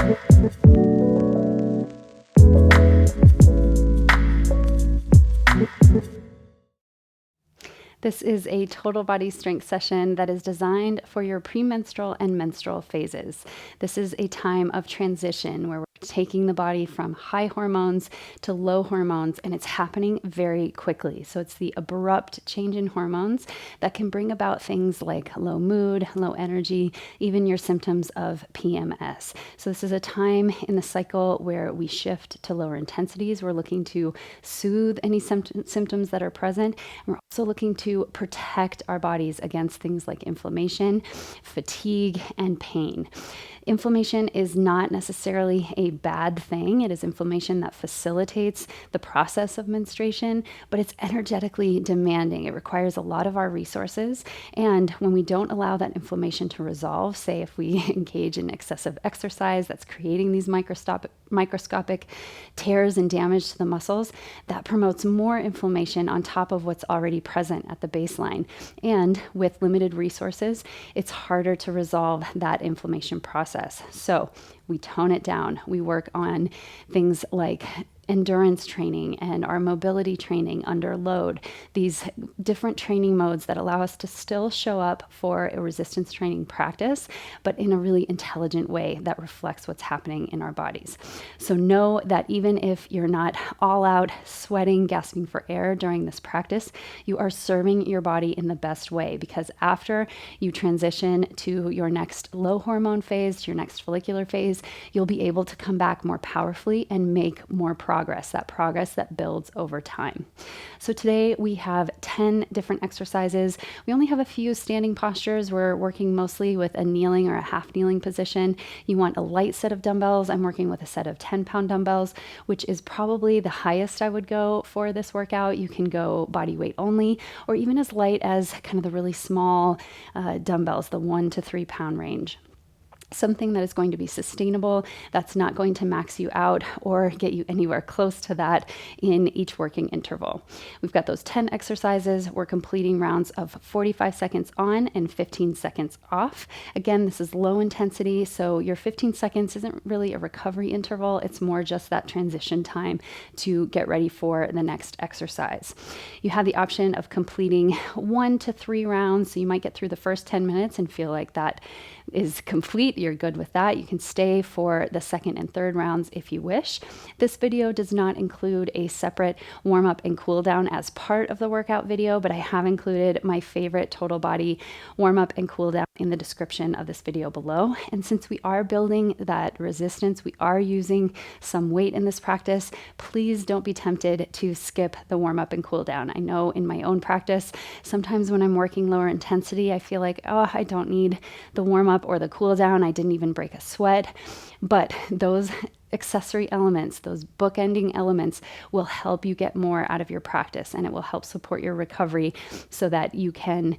This is a total body strength session that is designed for your premenstrual and menstrual phases. This is a time of transition where we're taking the body from high hormones to low hormones, and it's happening very quickly. So it's the abrupt change in hormones that can bring about things like low mood, low energy, even your symptoms of PMS. So this is a time in the cycle where we shift to lower intensities. We're looking to soothe any symptoms that are present. And we're also looking to protect our bodies against things like inflammation, fatigue, and pain. Inflammation is not necessarily a bad thing. It is inflammation that facilitates the process of menstruation, but it's energetically demanding. It requires a lot of our resources. And when we don't allow that inflammation to resolve, say if we engage in excessive exercise that's creating these microscopic tears and damage to the muscles, that promotes more inflammation on top of what's already present at the baseline. And with limited resources, it's harder to resolve that inflammation process. So we tone it down. We work on things like endurance training and our mobility training under load, these different training modes that allow us to still show up for a resistance training practice, but in a really intelligent way that reflects what's happening in our bodies. So know that even if you're not all out sweating, gasping for air during this practice, you are serving your body in the best way, because after you transition to your next low hormone phase, to your next follicular phase, you'll be able to come back more powerfully and make more progress that builds over time. So today we have 10 different exercises. We only have a few standing postures. We're working mostly with a kneeling or a half kneeling position. You want a light set of dumbbells. I'm working with a set of 10-pound dumbbells, which is probably the highest I would go for this workout. You can go body weight only, or even as light as kind of the really small dumbbells, the 1 to 3 pound range. Something that is going to be sustainable, that's not going to max you out or get you anywhere close to that in each working interval. We've got those 10 exercises. We're completing rounds of 45 seconds on and 15 seconds off. Again, this is low intensity, so your 15 seconds isn't really a recovery interval. It's more just that transition time to get ready for the next exercise. You have the option of completing 1 to 3 rounds, so you might get through the first 10 minutes and feel like that is complete. You're good with that. You can stay for the second and third rounds if you wish. This video does not include a separate warm up and cool down as part of the workout video, but I have included my favorite total body warm up and cool down in the description of this video below. And since we are building that resistance, we are using some weight in this practice, please don't be tempted to skip the warm up and cool down. I know in my own practice, sometimes when I'm working lower intensity, I feel like, oh, I don't need the warm up or the cool down. I didn't even break a sweat. But those accessory elements, those bookending elements, will help you get more out of your practice, and it will help support your recovery so that you can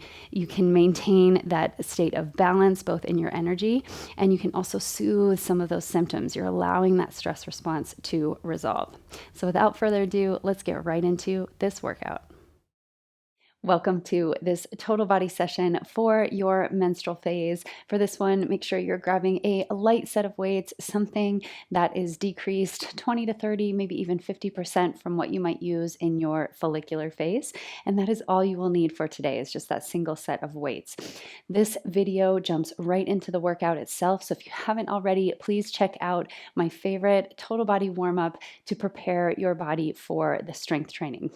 maintain that state of balance both in your energy, and you can also soothe some of those symptoms. You're allowing that stress response to resolve. So without further ado, let's get right into this workout. Welcome to this total body session for your menstrual phase. For this one, make sure you're grabbing a light set of weights, something that is decreased 20 to 30, maybe even 50% from what you might use in your follicular phase. And that is all you will need for today, is just that single set of weights. This video jumps right into the workout itself. So if you haven't already, please check out my favorite total body warm-up to prepare your body for the strength training.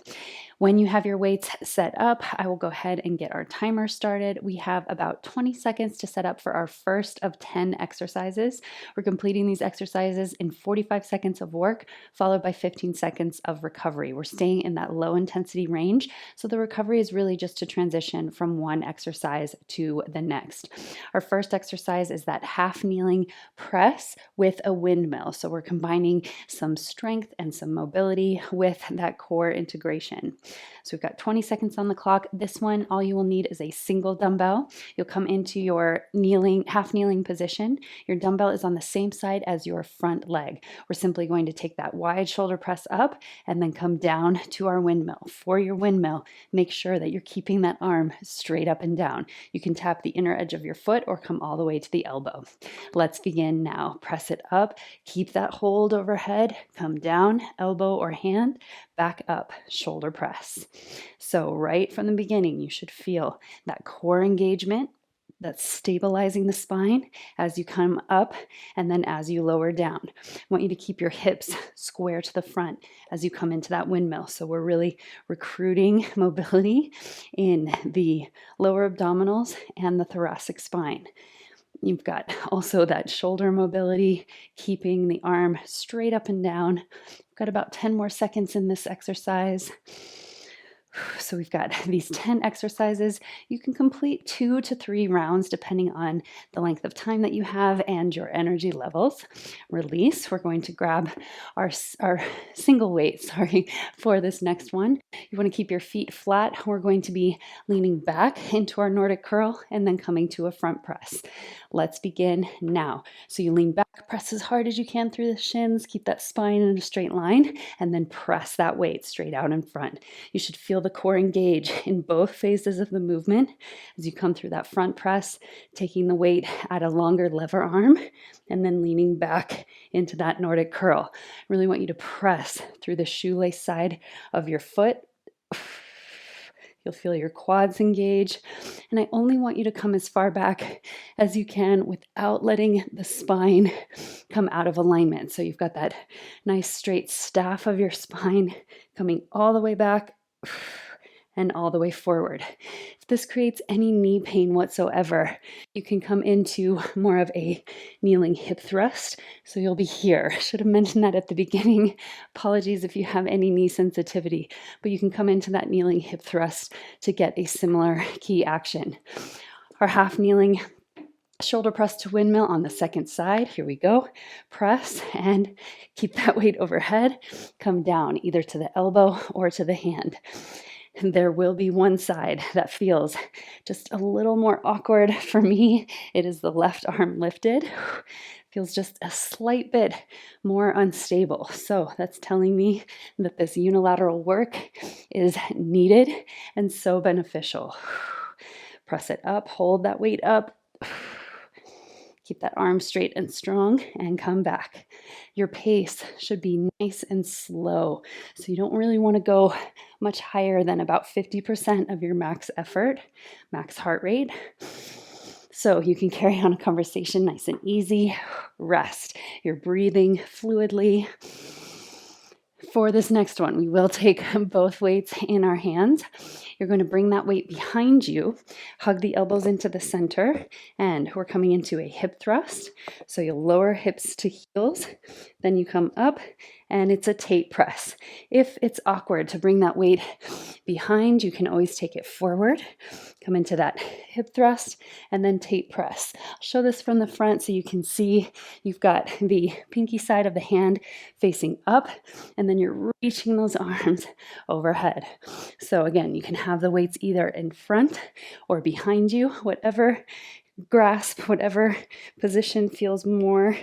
When you have your weights set up, I will go ahead and get our timer started. We have about 20 seconds to set up for our first of 10 exercises. We're completing these exercises in 45 seconds of work, followed by 15 seconds of recovery. We're staying in that low intensity range, so the recovery is really just to transition from one exercise to the next. Our first exercise is that half kneeling press with a windmill. So we're combining some strength and some mobility with that core integration. So we've got 20 seconds on the clock. clock. This one, all you will need is a single dumbbell. You'll come into your half kneeling position. Your dumbbell is on the same side as your front leg. We're simply going to take that wide shoulder press up and then come down to our windmill. For your windmill, make sure that you're keeping that arm straight up and down. You can tap the inner edge of your foot or come all the way to the elbow. Let's begin now. Press it up, keep that hold overhead, come down, elbow or hand, back up, shoulder press. So right from the beginning, you should feel that core engagement that's stabilizing the spine as you come up and then as you lower down. I want you to keep your hips square to the front as you come into that windmill. So we're really recruiting mobility in the lower abdominals and the thoracic spine. You've got also that shoulder mobility, keeping the arm straight up and down. We've got about 10 more seconds in this exercise. So we've got these 10 exercises. You can complete 2 to 3 rounds depending on the length of time that you have and your energy levels. Release. We're going to grab our single weight, for this next one. You want to keep your feet flat. We're going to be leaning back into our Nordic curl and then coming to a front press. Let's begin now. So you lean back, press as hard as you can through the shins, keep that spine in a straight line, and then press that weight straight out in front. You should feel the core engage in both phases of the movement as you come through that front press, taking the weight at a longer lever arm, and then leaning back into that Nordic curl. I really want you to press through the shoelace side of your foot. You'll feel your quads engage. And I only want you to come as far back as you can without letting the spine come out of alignment. So you've got that nice straight staff of your spine coming all the way back and all the way forward. If this creates any knee pain whatsoever, you can come into more of a kneeling hip thrust. So you'll be here. Should have mentioned that at the beginning. Apologies if you have any knee sensitivity, but you can come into that kneeling hip thrust to get a similar key action. Our half kneeling shoulder press to windmill on the second side. Here we go. Press and keep that weight overhead. Come down either to the elbow or to the hand. And there will be one side that feels just a little more awkward for me. It is the left arm lifted. Feels just a slight bit more unstable. So that's telling me that this unilateral work is needed and so beneficial. Press it up, hold that weight up. Keep that arm straight and strong and come back. Your pace should be nice and slow. So you don't really want to go much higher than about 50% of your max effort, max heart rate. So you can carry on a conversation nice and easy. Rest. You're breathing fluidly. For this next one, we will take both weights in our hands. You're going to bring that weight behind you, hug the elbows into the center, and we're coming into a hip thrust. So you'll lower hips to heels, then you come up, and it's a tape press. If it's awkward to bring that weight behind, you can always take it forward, come into that hip thrust, and then tape press. I'll show this from the front so you can see you've got the pinky side of the hand facing up, and then you're reaching those arms overhead. So again, you can have the weights either in front or behind you, whatever grasp, whatever position feels more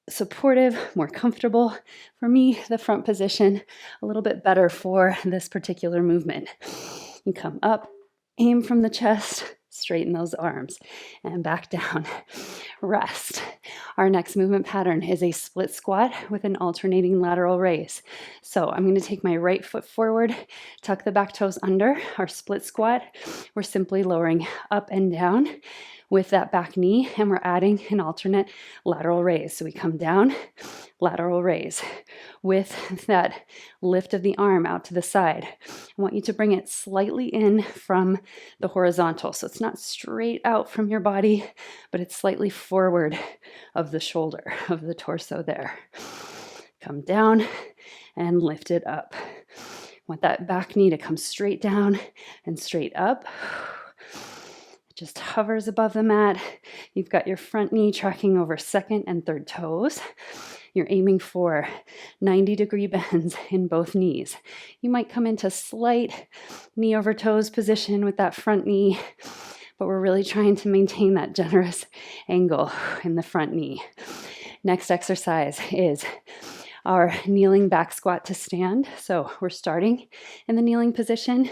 supportive, more comfortable. For me, the front position, a little bit better for this particular movement. You come up, aim from the chest, straighten those arms, and back down. Rest. Our next movement pattern is a split squat with an alternating lateral raise. So I'm going to take my right foot forward, tuck the back toes under. Our split squat, we're simply lowering up and down with that back knee, and we're adding an alternate lateral raise. So we come down, lateral raise with that lift of the arm out to the side. I want you to bring it slightly in from the horizontal. So it's not straight out from your body, but it's slightly forward of the shoulder, of the torso there. Come down and lift it up. Want that back knee to come straight down and straight up. Just hovers above the mat. You've got your front knee tracking over second and third toes. You're aiming for 90-degree bends in both knees. You might come into slight knee over toes position with that front knee, but we're really trying to maintain that generous angle in the front knee. Next exercise is our kneeling back squat to stand. So we're starting in the kneeling position.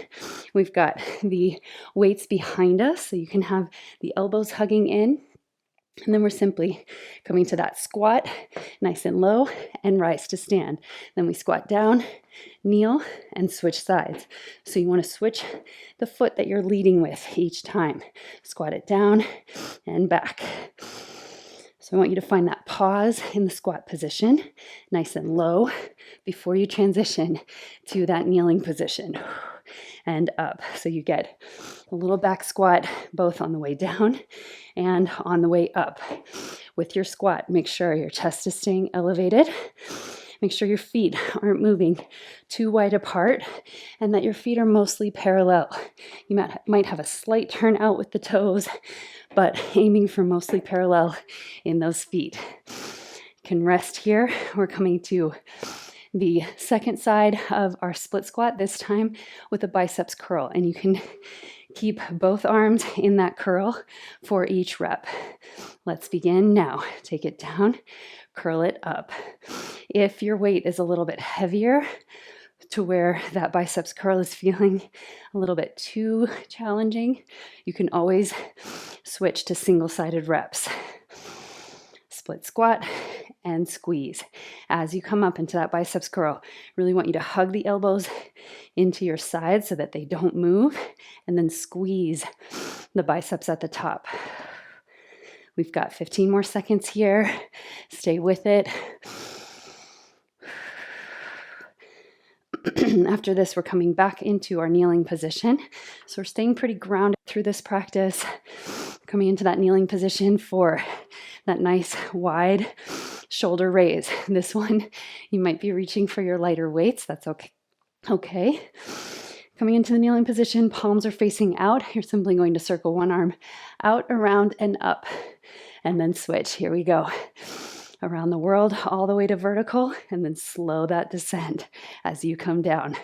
We've got the weights behind us, so you can have the elbows hugging in. And then we're simply coming to that squat, nice and low, and rise to stand. Then we squat down, kneel, and switch sides. So you want to switch the foot that you're leading with each time. Squat it down and back. So I want you to find that pause in the squat position, nice and low, before you transition to that kneeling position and up. So you get a little back squat both on the way down and on the way up. With your squat, make sure your chest is staying elevated. Make sure your feet aren't moving too wide apart and that your feet are mostly parallel. You might have a slight turn out with the toes, but aiming for mostly parallel in those feet. You can rest here. We're coming to the second side of our split squat, this time with a biceps curl, and you can keep both arms in that curl for each rep. Let's begin now. Take it down, curl it up. If your weight is a little bit heavier to where that biceps curl is feeling a little bit too challenging, you can always switch to single-sided reps. Split squat and squeeze. As you come up into that biceps curl, really want you to hug the elbows into your sides so that they don't move, and then squeeze the biceps at the top. We've got 15 more seconds here. Stay with it. After this, we're coming back into our kneeling position. So we're staying pretty grounded through this practice. Coming into that kneeling position for that nice wide shoulder raise. This one, you might be reaching for your lighter weights. That's okay. Coming into the kneeling position, palms are facing out. You're simply going to circle one arm out, around, and up, and then switch. Here we go. Around the world, all the way to vertical, and then slow that descent as you come down.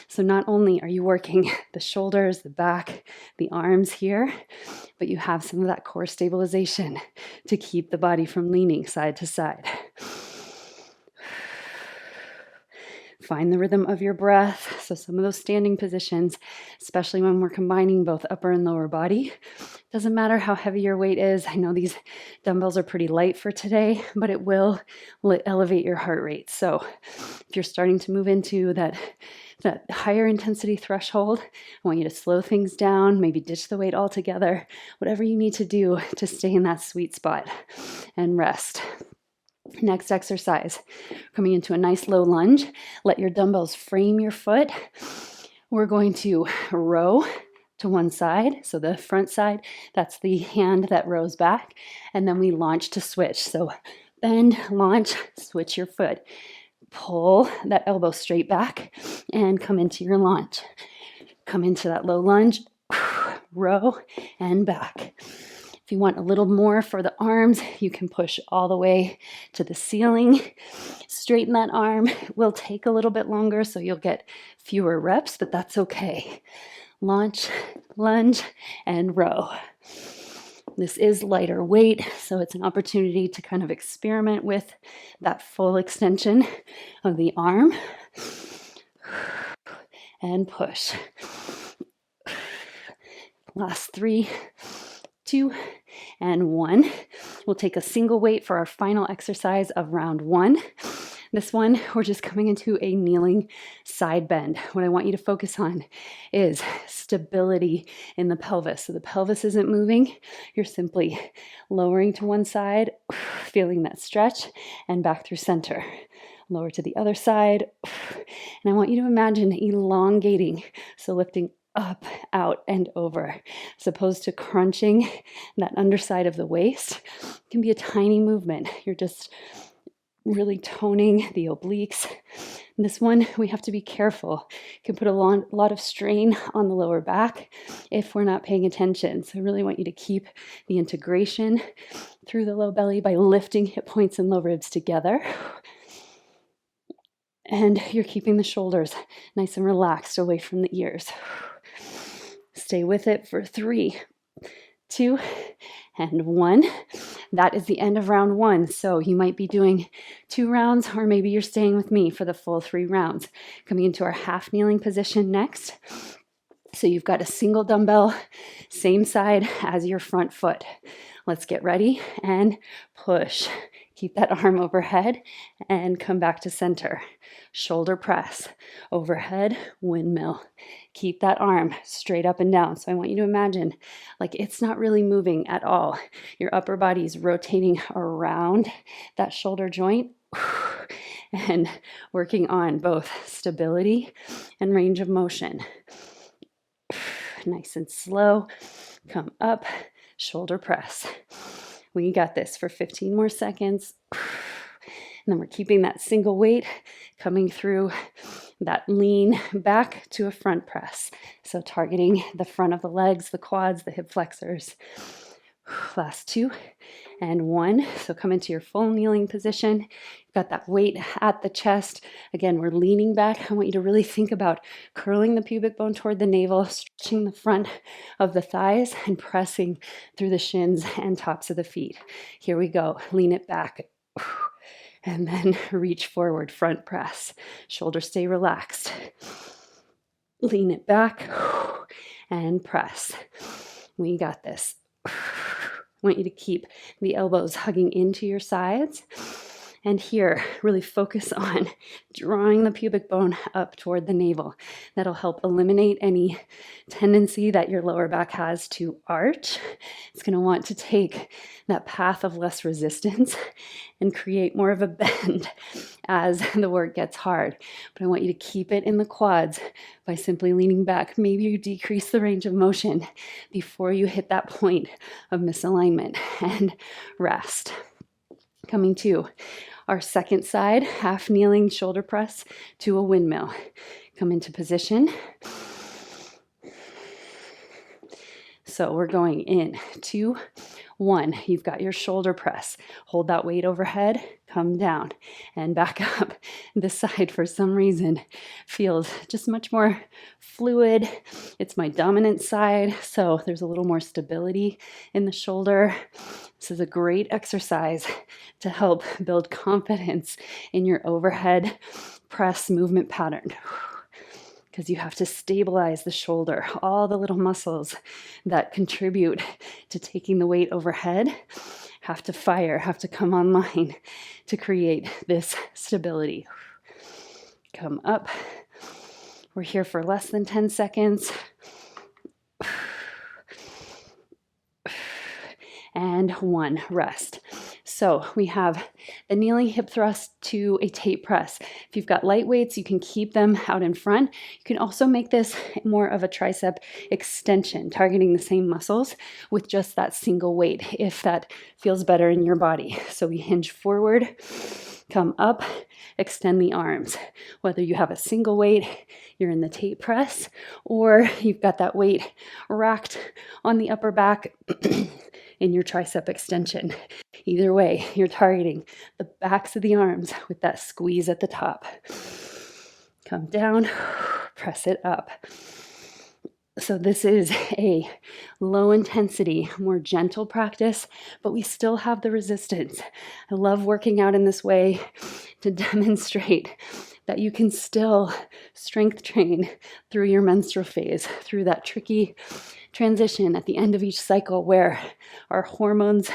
So not only are you working the shoulders, the back, the arms here, but you have some of that core stabilization to keep the body from leaning side to side. Find the rhythm of your breath. So some of those standing positions, especially when we're combining both upper and lower body, doesn't matter how heavy your weight is. I know these dumbbells are pretty light for today, but it will elevate your heart rate. So if you're starting to move into that higher intensity threshold, I want you to slow things down, maybe ditch the weight altogether, whatever you need to do to stay in that sweet spot and rest. Next exercise, coming into a nice low lunge. Let your dumbbells frame your foot. We're going to row to one side. So the front side, that's the hand that rows back. And then we launch to switch. So bend, launch, switch your foot. Pull that elbow straight back and come into your launch. Come into that low lunge, row, and back. If you want a little more for the arms, you can push all the way to the ceiling. Straighten that arm. It will take a little bit longer, so you'll get fewer reps, but that's okay. Launch, lunge, and row. This is lighter weight, so it's an opportunity to kind of experiment with that full extension of the arm. And push. Last 3, 2, and 1. We'll take a single weight for our final exercise of round 1. This one, we're just coming into a kneeling side bend. What I want you to focus on is stability in the pelvis. So the pelvis isn't moving. You're simply lowering to one side, feeling that stretch, and back through center. Lower to the other side. And I want you to imagine elongating. So lifting up, out, and over, as opposed to crunching that underside of the waist. It can be a tiny movement. You're just really toning the obliques. This one, we have to be careful. It can put a lot of strain on the lower back if we're not paying attention. So I really want you to keep the integration through the low belly by lifting hip points and low ribs together. And you're keeping the shoulders nice and relaxed away from the ears. Stay with it for 3, 2, and 1. That is the end of round 1. So you might be doing 2 rounds, or maybe you're staying with me for the full 3 rounds. Coming into our half kneeling position next. So you've got a single dumbbell, same side as your front foot. Let's get ready and push. Keep that arm overhead and come back to center. Shoulder press, overhead, windmill. Keep that arm straight up and down. So I want you to imagine like it's not really moving at all. Your upper body is rotating around that shoulder joint and working on both stability and range of motion. Nice and slow. Come up, shoulder press. We got this for 15 more seconds. And then we're keeping that single weight coming through that lean back to a front press. So targeting the front of the legs, the quads, the hip flexors. Last 2 and 1. So come into your full kneeling position. You've got that weight at the chest. Again, we're leaning back. I want you to really think about curling the pubic bone toward the navel, stretching the front of the thighs, and pressing through the shins and tops of the feet. Here we go. Lean it back. And then reach forward, front press. Shoulders stay relaxed. Lean it back and press. We got this. I want you to keep the elbows hugging into your sides. And here, really focus on drawing the pubic bone up toward the navel. That'll help eliminate any tendency that your lower back has to arch. It's going to want to take that path of less resistance and create more of a bend as the work gets hard. But I want you to keep it in the quads by simply leaning back. Maybe you decrease the range of motion before you hit that point of misalignment, and rest. Coming to our second side, half kneeling shoulder press to a windmill. Come into position. So we're going in 2, 1. You've got your shoulder press. Hold that weight overhead, come down and back up. This side, for some reason, feels just much more fluid. It's my dominant side, so there's a little more stability in the shoulder. This is a great exercise to help build confidence in your overhead press movement pattern, because you have to stabilize the shoulder. All the little muscles that contribute to taking the weight overhead have to fire, have to come online to create this stability. Come up. We're here for less than 10 seconds. And 1, rest. So we have the kneeling hip thrust to a tape press. If you've got light weights, you can keep them out in front. You can also make this more of a tricep extension, targeting the same muscles with just that single weight, if that feels better in your body. So we hinge forward, come up, extend the arms. Whether you have a single weight, you're in the tape press, or you've got that weight racked on the upper back in your tricep extension. Either way, you're targeting the backs of the arms with that squeeze at the top. Come down, press it up. So this is a low intensity, more gentle practice, but we still have the resistance. I love working out in this way to demonstrate that you can still strength train through your menstrual phase, through that tricky transition at the end of each cycle where our hormones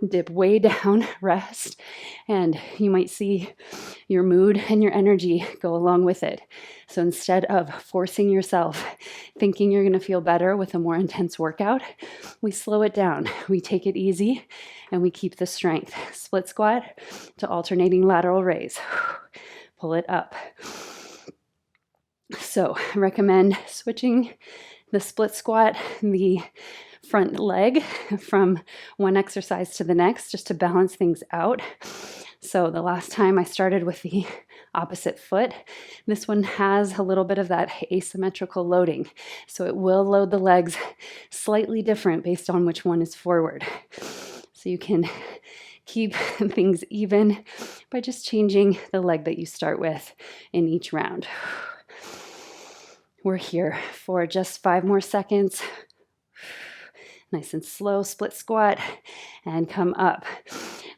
dip way down, rest, and you might see your mood and your energy go along with it. So instead of forcing yourself, thinking you're going to feel better with a more intense workout, we slow it down, we take it easy, and we keep the strength. Split squat to alternating lateral raise. Pull it up. So I recommend switching the split squat, the front leg from one exercise to the next, just to balance things out. So the last time I started with the opposite foot, this one has a little bit of that asymmetrical loading. So it will load the legs slightly different based on which one is forward. So you can keep things even by just changing the leg that you start with in each round. We're here for just 5 more seconds. Nice and slow, split squat, and come up.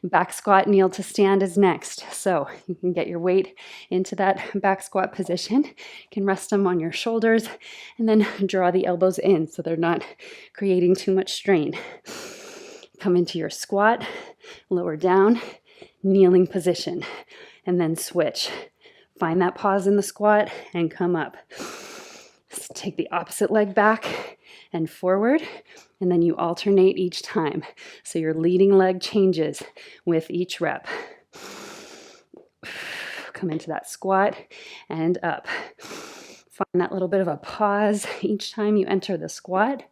Back squat, kneel to stand is next. So you can get your weight into that back squat position. You can rest them on your shoulders and then draw the elbows in so they're not creating too much strain. Come into your squat, lower down, kneeling position, and then switch. Find that pause in the squat and come up. So take the opposite leg back and forward, and then you alternate each time. So your leading leg changes with each rep. Come into that squat and up. Find that little bit of a pause each time you enter the squat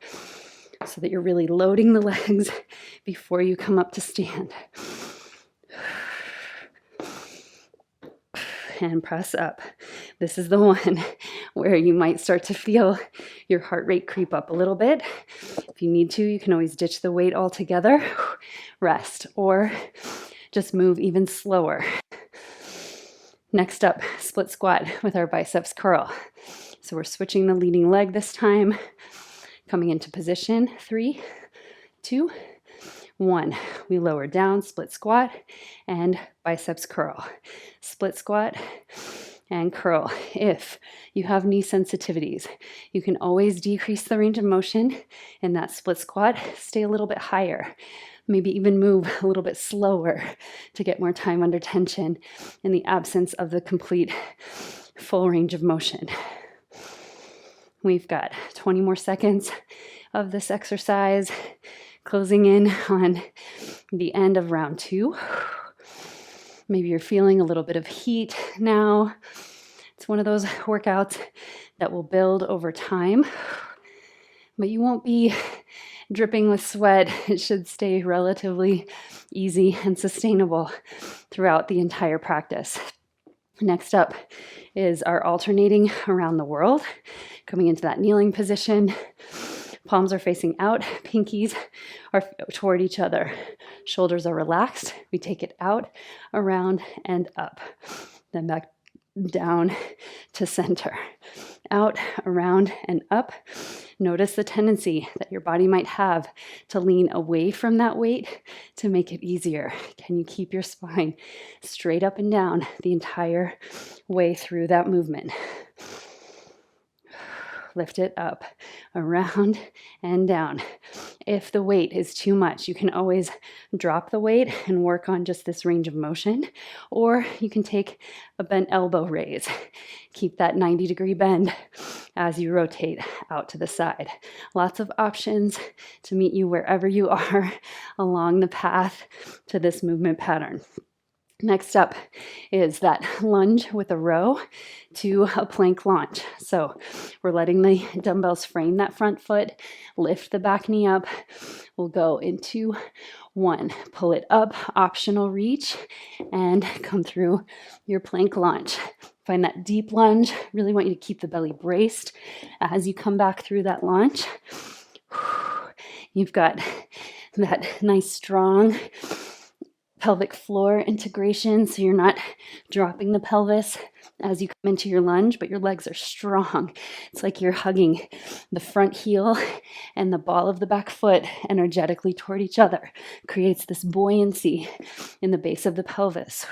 so that you're really loading the legs before you come up to stand. And press up. This is the one where you might start to feel your heart rate creep up a little bit. If you need to, you can always ditch the weight altogether, rest, or just move even slower. Next up, split squat with our biceps curl. So we're switching the leading leg this time, coming into position. 3, 2, 1. We lower down, split squat, and biceps curl. Split squat and curl. If you have knee sensitivities, you can always decrease the range of motion in that split squat. Stay a little bit higher. Maybe even move a little bit slower to get more time under tension in the absence of the complete full range of motion. We've got 20 more seconds of this exercise, closing in on the end of round 2. Maybe you're feeling a little bit of heat now. It's one of those workouts that will build over time, but you won't be dripping with sweat. It should stay relatively easy and sustainable throughout the entire practice. Next up is our alternating around the world, coming into that kneeling position. Palms are facing out, pinkies are toward each other. Shoulders are relaxed. We take it out, around, and up. Then back down to center. Out, around, and up. Notice the tendency that your body might have to lean away from that weight to make it easier. Can you keep your spine straight up and down the entire way through that movement? Lift it up, around, and down. If the weight is too much, you can always drop the weight and work on just this range of motion, or you can take a bent elbow raise. Keep that 90-degree bend as you rotate out to the side. Lots of options to meet you wherever you are along the path to this movement pattern. Next up is that lunge with a row to a plank launch. So we're letting the dumbbells frame that front foot, lift the back knee up. We'll go into 1, pull it up, optional reach, and come through your plank launch. Find that deep lunge. Really want you to keep the belly braced as you come back through that launch. You've got that nice strong pelvic floor integration, so you're not dropping the pelvis as you come into your lunge, but your legs are strong. It's like you're hugging the front heel and the ball of the back foot energetically toward each other. Creates this buoyancy in the base of the pelvis.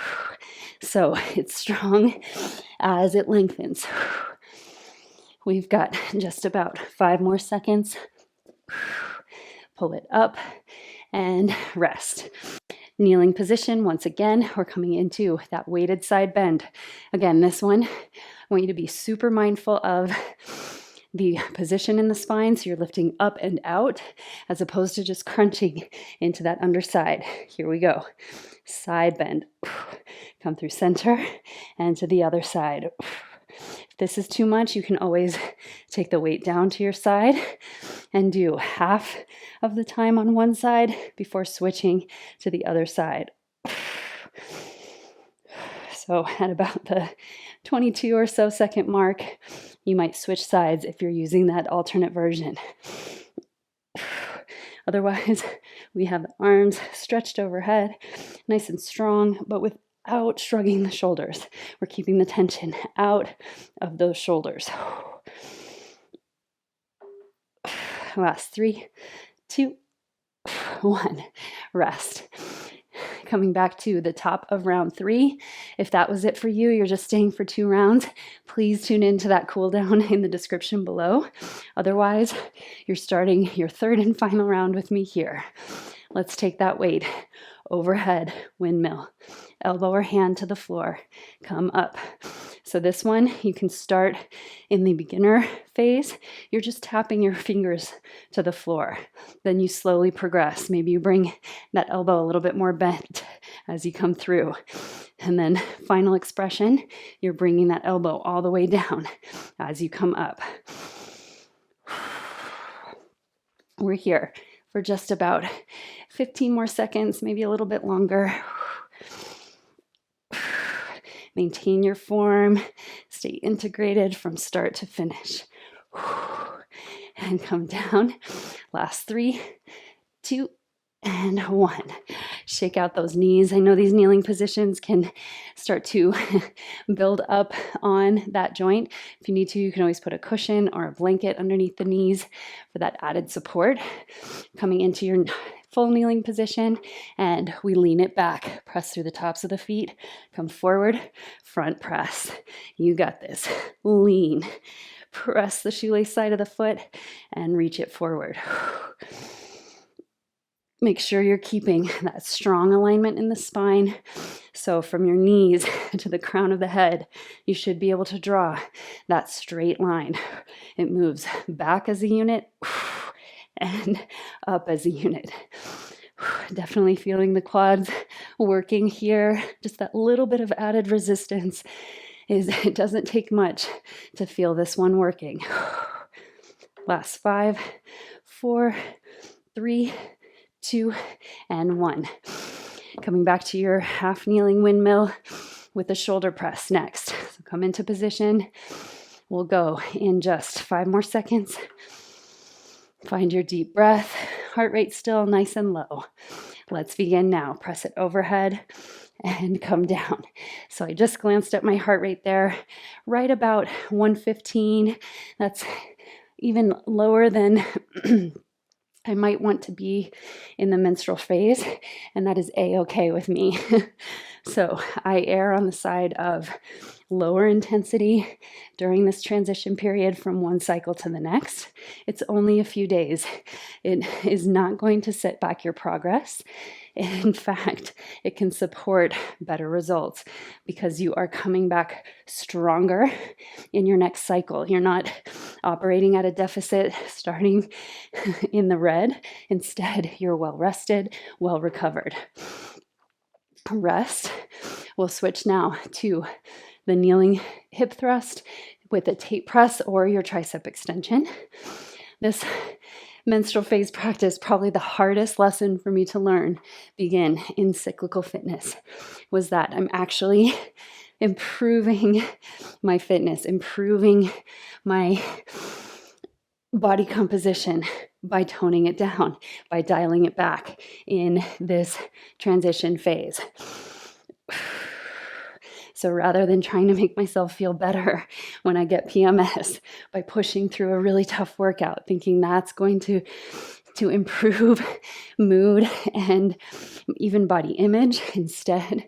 So it's strong as it lengthens. We've got just about 5 more seconds. Pull it up and rest. Kneeling position, once again, we're coming into that weighted side bend. Again, this one, I want you to be super mindful of the position in the spine, so you're lifting up and out, as opposed to just crunching into that underside. Here we go. Side bend. Come through center and to the other side. If this is too much, you can always take the weight down to your side and do half of the time on one side before switching to the other side. So at about the 22 or so second mark, you might switch sides if you're using that alternate version. Otherwise, we have the arms stretched overhead, nice and strong, but without shrugging the shoulders. We're keeping the tension out of those shoulders. Last 3, 2, 1. Rest. Coming back to the top of round 3. If that was it for you, you're just staying for 2 rounds, please tune into that cool down in the description below. Otherwise, you're starting your 3rd and final round with me here. Let's take that weight. Overhead, windmill. Elbow or hand to the floor. Come up. So this one, you can start in the beginner phase. You're just tapping your fingers to the floor. Then you slowly progress. Maybe you bring that elbow a little bit more bent as you come through. And then final expression, you're bringing that elbow all the way down as you come up. We're here for just about 15 more seconds, maybe a little bit longer. Maintain your form. Stay integrated from start to finish. And come down. Last 3, 2, and 1. Shake out those knees. I know these kneeling positions can start to build up on that joint. If you need to, you can always put a cushion or a blanket underneath the knees for that added support. Coming into your full kneeling position, and we lean it back. Press through the tops of the feet. Come forward, front press. You got this. Lean. Press the shoelace side of the foot and reach it forward. Make sure you're keeping that strong alignment in the spine. So from your knees to the crown of the head, you should be able to draw that straight line. It moves back as a unit and up as a unit. Definitely feeling the quads working here. Just that little bit of added resistance it doesn't take much to feel this one working. Last 5, 4, 3, 2, and 1. Coming back to your half kneeling windmill with a shoulder press next. So come into position. We'll go in just 5 more seconds. Find your deep breath. Heart rate still nice and low. Let's begin now. Press it overhead and come down. So I just glanced at my heart rate there, right about 115. That's even lower than I might want to be in the menstrual phase, and that is a-okay with me. So I err on the side of lower intensity during this transition period from one cycle to the next. It's only a few days. It is not going to set back your progress. In fact, it can support better results because you are coming back stronger in your next cycle. You're not operating at a deficit, starting in the red. Instead, you're well rested, well recovered. Rest. We'll switch now to the kneeling hip thrust with a tape press or your tricep extension. This menstrual phase practice, probably the hardest lesson for me to learn, begin in cyclical fitness, was that I'm actually improving my fitness, improving my body composition by toning it down, by dialing it back in this transition phase. So rather than trying to make myself feel better when I get PMS by pushing through a really tough workout, thinking that's going to improve mood and even body image, instead,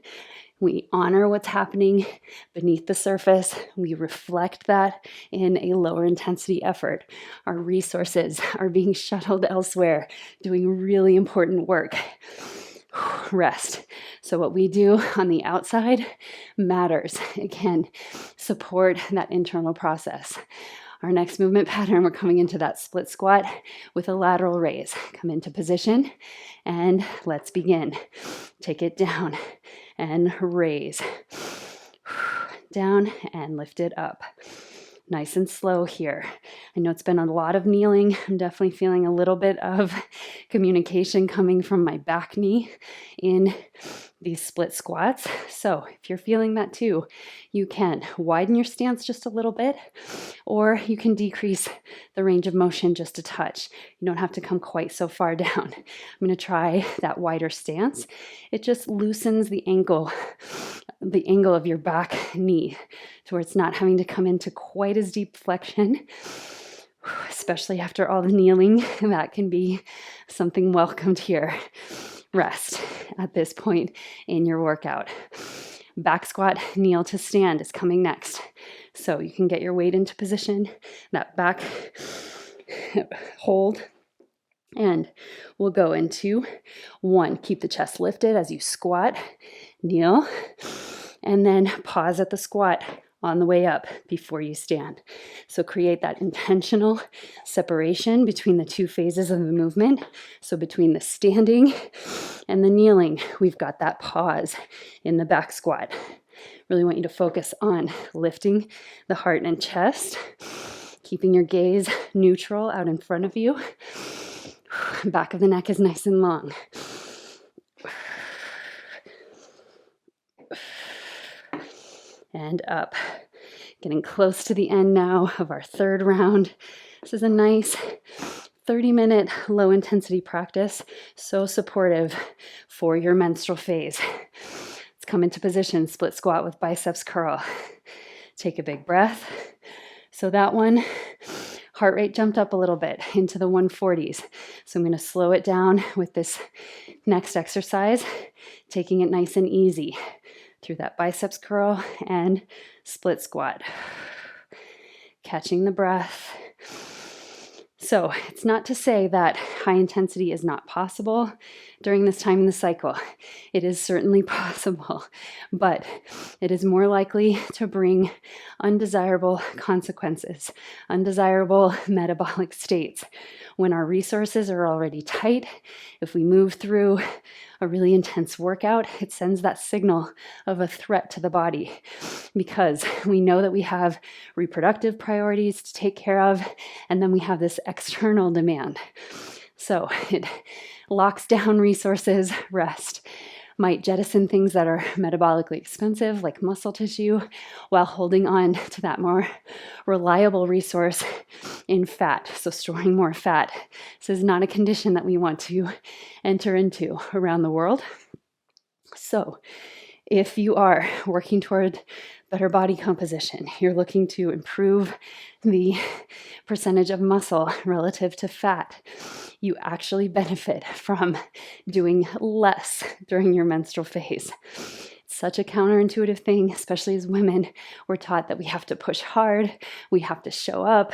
we honor what's happening beneath the surface. We reflect that in a lower intensity effort. Our resources are being shuttled elsewhere, doing really important work. Rest. So what we do on the outside matters. Again, support that internal process. Our next movement pattern, we're coming into that split squat with a lateral raise. Come into position and let's begin. Take it down and raise. Down and lift it up. Nice and slow here. I know it's been a lot of kneeling. I'm definitely feeling a little bit of communication coming from my back knee in these split squats. So if you're feeling that too, you can widen your stance just a little bit, or you can decrease the range of motion just a touch. You don't have to come quite so far down. I'm going to try that wider stance. It just loosens the angle of your back knee to where it's not having to come into quite as deep flexion, especially after all the kneeling. That can be something welcomed here. Rest at this point in your workout. Back squat, kneel to stand is coming next. So you can get your weight into position, that back hold, and we'll go into 1. Keep the chest lifted as you squat, kneel, and then pause at the squat on the way up before you stand. So create that intentional separation between the two phases of the movement. So between the standing and the kneeling, we've got that pause in the back squat. Really want you to focus on lifting the heart and chest, keeping your gaze neutral out in front of you. Back of the neck is nice and long. And up. Getting close to the end now of our 3rd round. This is a nice 30-minute low-intensity practice, so supportive for your menstrual phase. Let's come into position, split squat with biceps curl. Take a big breath. So that one, heart rate jumped up a little bit into the 140s. So I'm going to slow it down with this next exercise, taking it nice and easy through that biceps curl and split squat. Catching the breath. So it's not to say that high intensity is not possible during this time in the cycle. It is certainly possible, but it is more likely to bring undesirable consequences, undesirable metabolic states. When our resources are already tight, if we move through a really intense workout, it sends that signal of a threat to the body because we know that we have reproductive priorities to take care of, and then we have this external demand. So it locks down resources. Rest might jettison things that are metabolically expensive, like muscle tissue, while holding on to that more reliable resource in fat. So storing more fat. This is not a condition that we want to enter into around the world. So if you are working toward better body composition, you're looking to improve the percentage of muscle relative to fat, you actually benefit from doing less during your menstrual phase. It's such a counterintuitive thing, especially as women. We're taught that we have to push hard, we have to show up,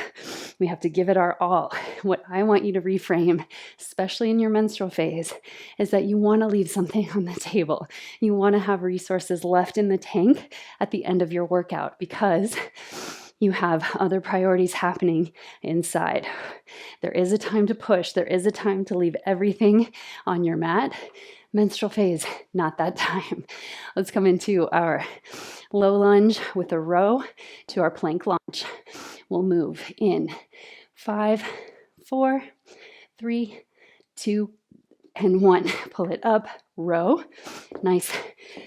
we have to give it our all. What I want you to reframe, especially in your menstrual phase, is that you want to leave something on the table. You want to have resources left in the tank at the end of your workout because you have other priorities happening inside. There is a time to push. There is a time to leave everything on your mat. Menstrual phase, not that time. Let's come into our low lunge with a row to our plank lunge. We'll move in 5, 4, 3, 2, and 1. Pull it up, row. Nice,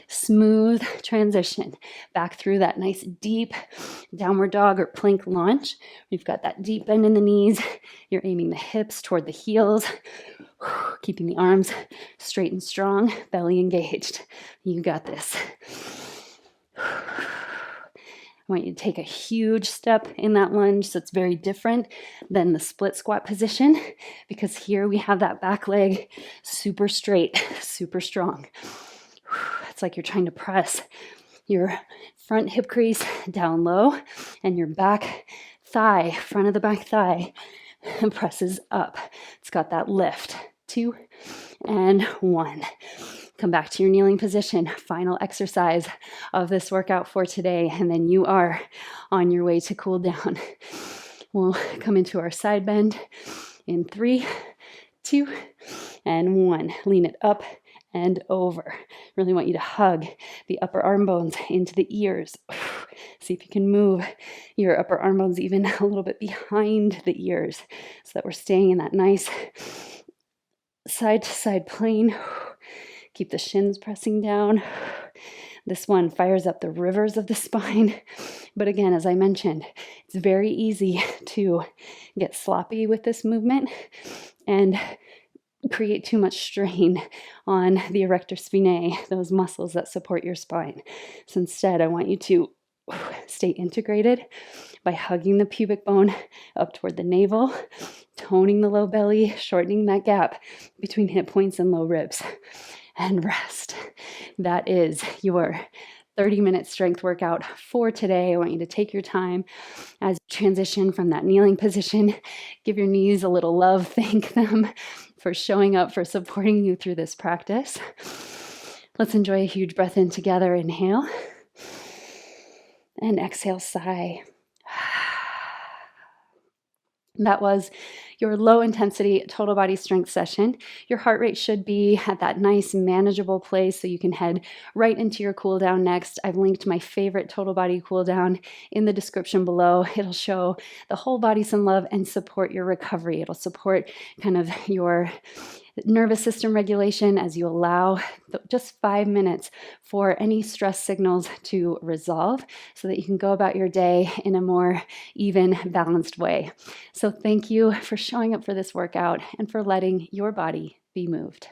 smooth transition back through that nice deep downward dog or plank lunge. We've got that deep bend in the knees. You're aiming the hips toward the heels, keeping the arms straight and strong, belly engaged. You got this. I want you to take a huge step in that lunge so it's very different than the split squat position because here we have that back leg super straight, super strong. It's like you're trying to press your front hip crease down low and your back thigh, front of the back thigh, presses up. It's got that lift. 2 and 1. Come back to your kneeling position. Final exercise of this workout for today, and then you are on your way to cool down. We'll come into our side bend in 3, 2, and 1. Lean it up and over. Really want you to hug the upper arm bones into the ears. See if you can move your upper arm bones even a little bit behind the ears so that we're staying in that nice side to side plane. Keep the shins pressing down. This one fires up the rivers of the spine. But again, as I mentioned, it's very easy to get sloppy with this movement and create too much strain on the erector spinae, those muscles that support your spine. So instead, I want you to stay integrated by hugging the pubic bone up toward the navel, toning the low belly, shortening that gap between hip points and low ribs, and rest. That is your 30-minute strength workout for today. I want you to take your time as you transition from that kneeling position. Give your knees a little love. Thank them for showing up, for supporting you through this practice. Let's enjoy a huge breath in together. Inhale. And exhale, sigh. That was your low intensity total body strength session. Your heart rate should be at that nice manageable place so you can head right into your cool down next. I've linked my favorite total body cool down in the description below. It'll show the whole body some love and support your recovery. It'll support kind of your nervous system regulation as you allow just 5 minutes for any stress signals to resolve so that you can go about your day in a more even, balanced way. So thank you for showing up for this workout and for letting your body be moved.